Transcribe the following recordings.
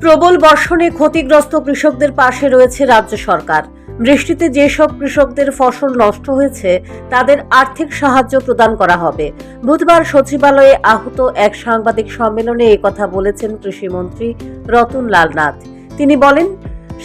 প্রবল বর্ষণে ক্ষতিগ্রস্ত কৃষকদের পাশে রয়েছে রাজ্য সরকার। বৃষ্টিতে যেসব কৃষকদের ফসল নষ্ট হয়েছে তাদের আর্থিক সাহায্য প্রদান করা হবে। বুধবার সচিবালয়ে আহুত এক সাংবাদিক সম্মেলনে একথা বলেছেন কৃষিমন্ত্রী রতনলাল নাথ। তিনি বলেন,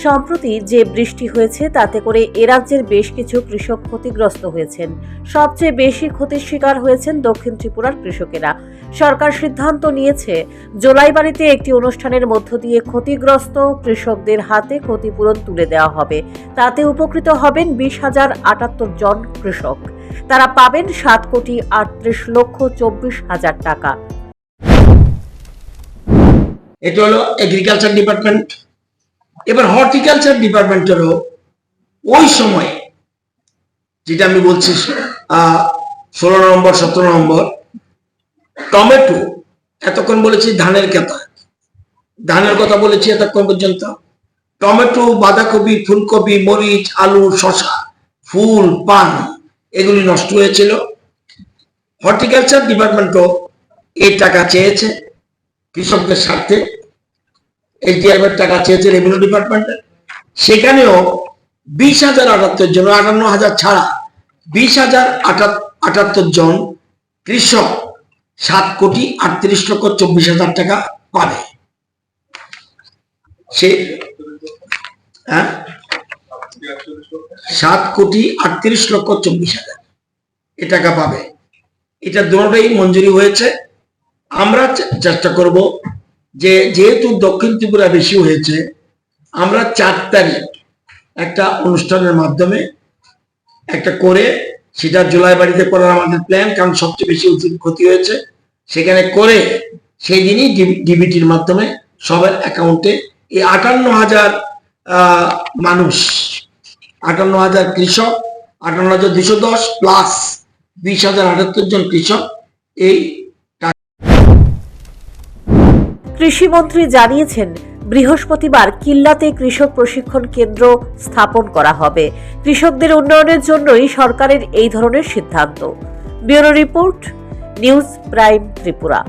সম্প্রতি যে বৃষ্টি হয়েছে তাতে করে এ রাজ্যের বেশ কিছু কৃষক ক্ষতিগ্রস্ত হয়েছেন। সবচেয়ে বেশি ক্ষতির শিকার হয়েছেন দক্ষিণ ত্রিপুরার কৃষকেরা। সরকার সিদ্ধান্ত নিয়েছে জোলাইবাড়িতে একটি অনুষ্ঠানের মধ্য দিয়ে ক্ষতিগ্রস্ত কৃষকদের হাতে ক্ষতিপূরণ তুলে দেওয়া হবে। তাতে উপকৃত হবেন 20,078 জন কৃষক। তারা পাবেন 7,38,24,000 টাকা। এটা হলো এগ্রিকালচার ডিপার্টমেন্ট। এবার হর্টিকালচার ডিপার্টমেন্টেরও ওই সময়, যেটা আমি বলছি 16 নভেম্বর 17 নভেম্বর, টমেটো, এতক্ষণ বলেছি ধানের কথা বলেছি এতক্ষণ পর্যন্ত। টমেটো, বাঁধাকপি, ফুলকপি, মরিচ, আলু, শসা, ফুল, পান এগুলি নষ্ট হয়েছিল। হর্টিকালচার ডিপার্টমেন্টও এই টাকা চেয়েছে কৃষকদের স্বার্থে। এসডিআইএফ টাকা চেয়েছে রেভিনিউ ডিপার্টমেন্টে। সেখানেও 20,078 জন, 58,000 ছাড়া 20,078 জন কৃষক 7,38,24,000 টাকা পাবে। সে 7,38,24,000 এ টাকা পাবে। এটা দুটোই মঞ্জুরি হয়েছে। আমরা চেষ্টা করব যে যেহেতু দক্ষিণ ত্রিপুরা বেশি হয়েছে, আমরা 4 তারিখ একটা অনুষ্ঠানের মাধ্যমে একটা করে, সেটা জোলাইবাড়িতে করার আমাদের প্ল্যান, কারণ সবচেয়ে বেশি ক্ষতি হয়েছে সেখানে করে সেই দিনই ডিবিটির মাধ্যমে সবার অ্যাকাউন্টে এই 58,000 মানুষ, 58,000 কৃষক, 58,210 প্লাস 20,078 জন কৃষক এই। কৃষিমন্ত্রী জানিয়েছেন, বৃহস্পতিবার কিল্লাতে কৃষক প্রশিক্ষণ কেন্দ্র স্থাপন করা হবে। কৃষকদের উন্নয়নের জন্যই সরকারের এই ধরনের সিদ্ধান্ত। Bureau report, news prime Tripura.